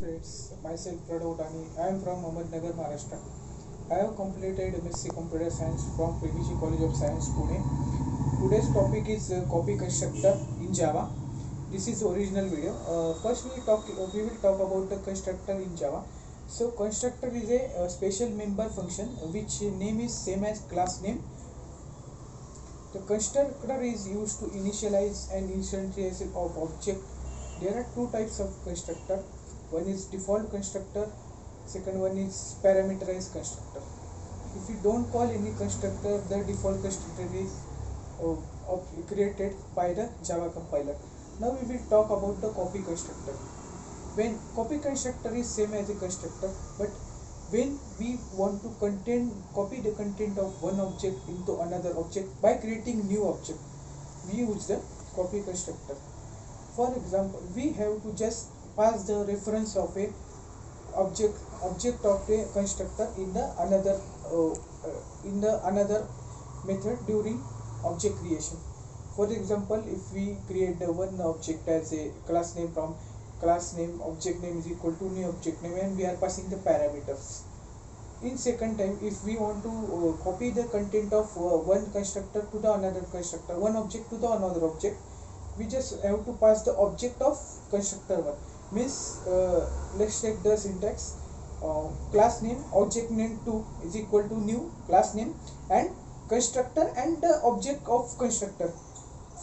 It's myself Pradhav Dani. I am from Ahmednagar, Maharashtra. I have completed MSc Computer Science from PVG College of Science, Pune. Today's topic is copy constructor in Java. This is original video. First, we will talk about the constructor in Java. So, constructor is a special member function which name is same as class name. The constructor is used to initialize and instantiate of object. There are two types of constructor. One is default constructor, second one is parameterized constructor. If you don't call any constructor, the default constructor is created by the Java compiler. Now we will talk about the copy constructor. When copy constructor is same as a constructor, but when we want to copy the content of one object into another object by creating new object, we use the copy constructor. For example, we have to just pass the reference of a object of a constructor in the another method during object creation. For example, if we create the one object as a class name, from class name object name is equal to new object name, and we are passing the parameters. In second time, if we want to copy the content of one constructor to the another constructor, one object to the another object, we just have to pass the object of constructor one. Means let's take the syntax. Class name object name 2 is equal to new class name and constructor and the object of constructor.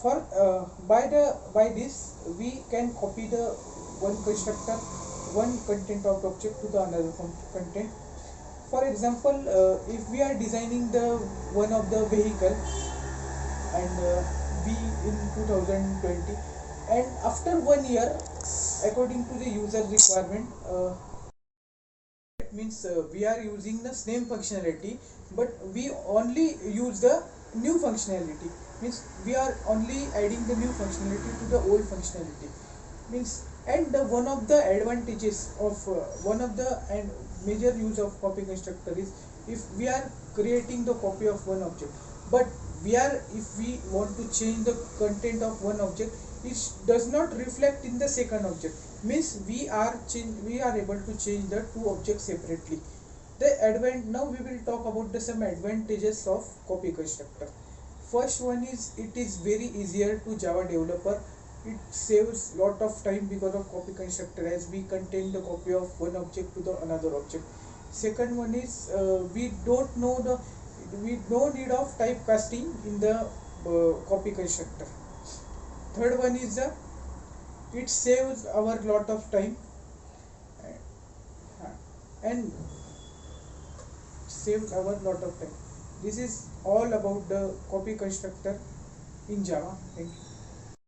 For by this we can copy the one constructor, one content of object to the another content. For example, if we are designing the one of the vehicle, and we in 2020, and after 1 year, according to the user requirement, it means we are using the same functionality, but we only use the new functionality. Means we are only adding the new functionality to the old functionality. Means, and one of the advantages of one of the and major use of copy constructor is, if we are creating the copy of one object, but if we want to change the content of one object, it does not reflect in the second object. Means we are able to change the two objects separately. Now we will talk about the some advantages of copy constructor. First one is, it is very easier to Java developer. It saves lot of time because of copy constructor, as we contain the copy of one object to the another object. Second one is, we don't need of typecasting in the copy constructor. Third one is, it saves our lot of time and saves our lot of time. This is all about the copy constructor in Java. Thank you.